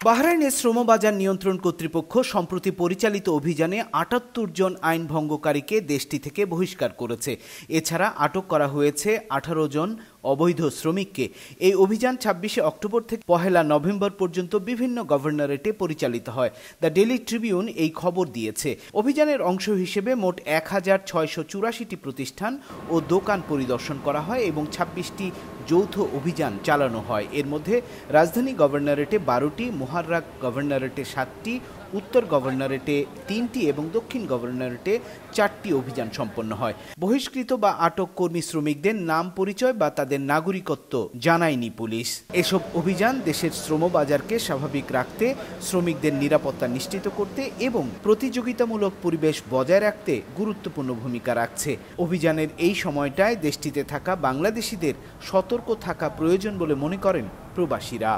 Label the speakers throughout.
Speaker 1: বাহরাইনের শ্রমবাজার নিয়ন্ত্রণ কর্তৃপক্ষ সম্প্রতি পরিচালিত অভিযানে ৭৮ জন আইন ভঙ্গকারীকে দেশটি থেকে বহিষ্কার করেছে। এছাড়া আটক করা হয়েছে ১৮ জন অবৈধ শ্রমিককে। এই অভিযান ২৬শে অক্টোবর থেকে ১ নভেম্বর পর্যন্ত বিভিন্ন গভর্নরেটে পরিচালিত হয়। দ্য ডেইলি ট্রিবিউন এই খবর দিয়েছে। অভিযানের অংশ হিসেবে মোট ১,৬৮৪টি প্রতিষ্ঠান ও দোকান পরিদর্শন করা হয় এবং ২৬টি যৌথ অভিযান চালানো হয়। এর মধ্যে রাজধানী গভর্নরেটে ১২টি, মোহাররাক গভর্নরেটে ৭টি, উত্তর গভর্নরেটে ৩টি এবং দক্ষিণ গভর্নরেটে ৪টি অভিযান সম্পন্ন হয়। বহিষ্কৃত বা আটক কর্মী শ্রমিকদের নাম, পরিচয় বা তাদের নাগরিকত্ব জানায়নি পুলিশ। এসব অভিযান দেশের শ্রমবাজারকে স্বাভাবিক রাখতে, শ্রমিকদের নিরাপত্তা নিশ্চিত করতে এবং প্রতিযোগিতামূলক পরিবেশ বজায় রাখতে গুরুত্বপূর্ণ ভূমিকা রাখছে। অভিযানের এই সময়টায় দেশটিতে থাকা বাংলাদেশিদের সতর্ক থাকা প্রয়োজন বলে মনে করেন প্রবাসীরা।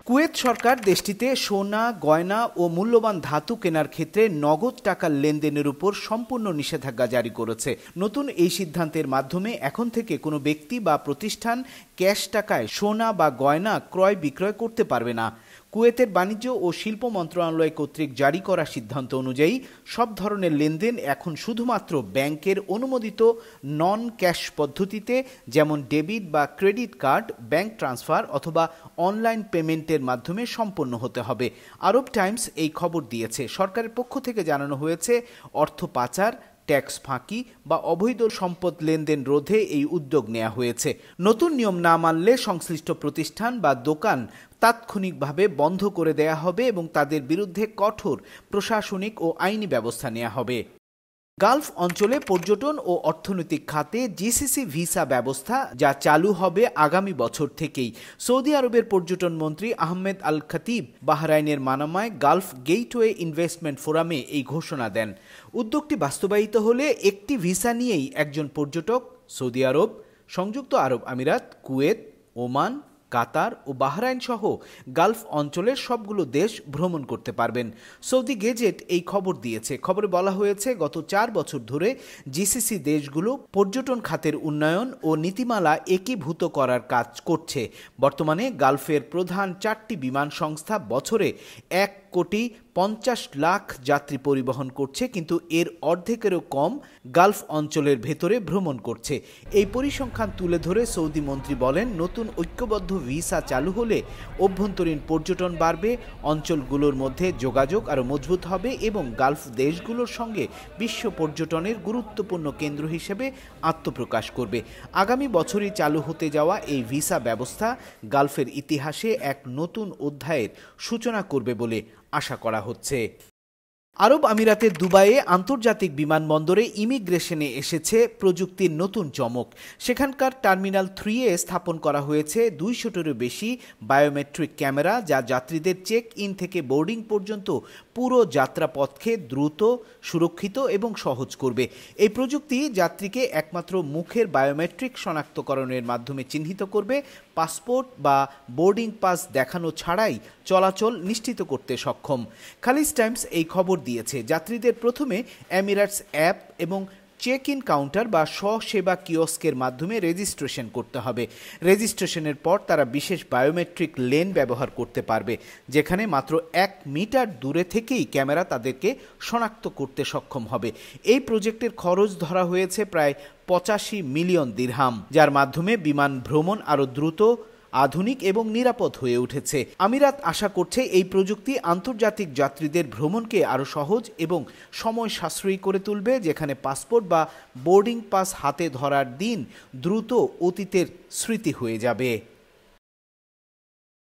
Speaker 1: কুয়েত সরকার দেশটিতে সোনা, গয়না ও মূল্যবান ধাতু কেনার ক্ষেত্রে নগদ টাকার লেনদেনের উপর সম্পূর্ণ নিষেধাজ্ঞা জারি করেছে। নতুন এই সিদ্ধান্তের মাধ্যমে এখন থেকে কোনো ব্যক্তি বা প্রতিষ্ঠান ক্যাশ টাকায় সোনা বা গয়না ক্রয় বিক্রয় করতে পারবে না। কুয়েতের বাণিজ্য ও শিল্প মন্ত্রণালয় কর্তৃক জারি করা সিদ্ধান্ত অনুযায়ী সব ধরনের লেনদেন এখন শুধুমাত্র ব্যাংকের অনুমোদিত নন ক্যাশ পদ্ধতিতে, যেমন ডেবিট বা ক্রেডিট কার্ড, ব্যাংক ট্রান্সফার অথবা অনলাইন পেমেন্টের মাধ্যমে সম্পন্ন হতে হবে। আরব টাইমস এই খবর দিয়েছে। সরকারের পক্ষ থেকে জানানো হয়েছে, অর্থ পাচার, ট্যাক্স ফাঁকি বা অবৈধ সম্পদ লেনদেন রোধে এই উদ্যোগ নেওয়া হয়েছে। নতুন নিয়ম না মানলে সংশ্লিষ্ট প্রতিষ্ঠান বা দোকান তাৎক্ষণিকভাবে বন্ধ করে দেয়া হবে এবং তাদের বিরুদ্ধে কঠোর প্রশাসনিক ও আইনি ব্যবস্থা নেওয়া হবে। গালফ অঞ্চলে পর্যটন ও অর্থনৈতিক খাতে জিসিসি ভিসা ব্যবস্থা যা চালু হবে আগামী বছর থেকেই। সৌদি আরবের পর্যটন মন্ত্রী আহমেদ আল খতিব বাহরাইনের মানামায় গালফ গেটওয়ে ইনভেস্টমেন্ট ফোরামে এই ঘোষণা দেন। উদ্যোগটি বাস্তবায়িত হলে একটি ভিসা নিয়েই একজন পর্যটক সৌদি আরব, সংযুক্ত আরব আমিরাত, কুয়েত, ওমান, কাতার ও বাহরাইন সহ গালফ অঞ্চলের সবগুলো দেশ ভ্রমণ করতে পারবেন। সৌদি গেজেট এই খবর দিয়েছে। খবরে বলা হয়েছে, গত ৪ বছর ধরে জিসিসি দেশগুলো পর্যটন খাতের উন্নয়ন ও নীতিমালা একীভূত করার কাজ করছে। বর্তমানে গালফের প্রধান 4টি বিমান সংস্থা বছরে ১,৫০,০০,০০০ যাত্রী পরিবহন করছে, কিন্তু এর অর্ধেকেরও কম গালফ অঞ্চলের ভেতরে ভ্রমণ করছে। এই পরিসংখ্যান তুলে ধরে সৌদি মন্ত্রী বলেন, নতুন ঐক্যবদ্ধ ভিসা চালু হলে অভ্যন্তরীণ পর্যটন বাড়বে, অঞ্চলগুলোর মধ্যে যোগাযোগ আরও মজবুত হবে এবং গালফ দেশগুলোর সঙ্গে বিশ্ব পর্যটনের গুরুত্বপূর্ণ কেন্দ্র হিসেবে আত্মপ্রকাশ করবে। আগামী বছরই চালু হতে যাওয়া এই ভিসা ব্যবস্থা গালফের ইতিহাসে এক নতুন অধ্যায়ের সূচনা করবে বলে আশা করা হচ্ছে। আরব আমিরাতের দুবাইয়ে আন্তর্জাতিক বিমানবন্দরে ইমিগ্রেশনে এসেছে প্রযুক্তির নতুন চমক। সেখানকার টার্মিনাল 3-এ স্থাপন করা হয়েছে ২০০টিরও বেশি বায়োমেট্রিক ক্যামেরা, যা যাত্রীদের চেক ইন থেকে বোর্ডিং পর্যন্ত পুরো যাত্রাপথকে দ্রুত, সুরক্ষিত এবং সহজ করবে। এই প্রযুক্তি যাত্রীকে একমাত্র মুখের বায়োমেট্রিক শনাক্তকরণের মাধ্যমে চিহ্নিত করবে, পাসপোর্ট বা বোর্ডিং পাস দেখানো ছাড়াই চলাচল নিশ্চিত করতে সক্ষম। খালিজ টাইমস এই খবর দিয়েছে। যাত্রীদের প্রথমে এমিরেটস অ্যাপ এবং চেক ইন কাউন্টার বা স্ব-সেবা কিওস্কের মাধ্যমে রেজিস্ট্রেশন করতে হবে। রেজিস্ট্রেশনের পর তারা বিশেষ বায়োমেট্রিক লেন ব্যবহার করতে পারবে, যেখানে মাত্র ১ মিটার দূরে থেকেই ক্যামেরা তাদেরকে শনাক্ত করতে সক্ষম হবে। এই প্রজেক্টের খরচ ধরা হয়েছে প্রায় ৮৫ মিলিয়ন দিরহাম, যার মাধ্যমে বিমান ভ্রমণ আরও দ্রুত, আধুনিক এবং নিরাপদ হয়ে উঠেছে। আমিরাত আশা করছে এই প্রযুক্তি আন্তর্জাতিক যাত্রীদের ভ্রমণকে আরও সহজ এবং সময় সাশ্রয়ী করে তুলবে, যেখানে পাসপোর্ট বা বোর্ডিং পাস হাতে ধরার দিন দ্রুত অতীতের স্মৃতি হয়ে যাবে।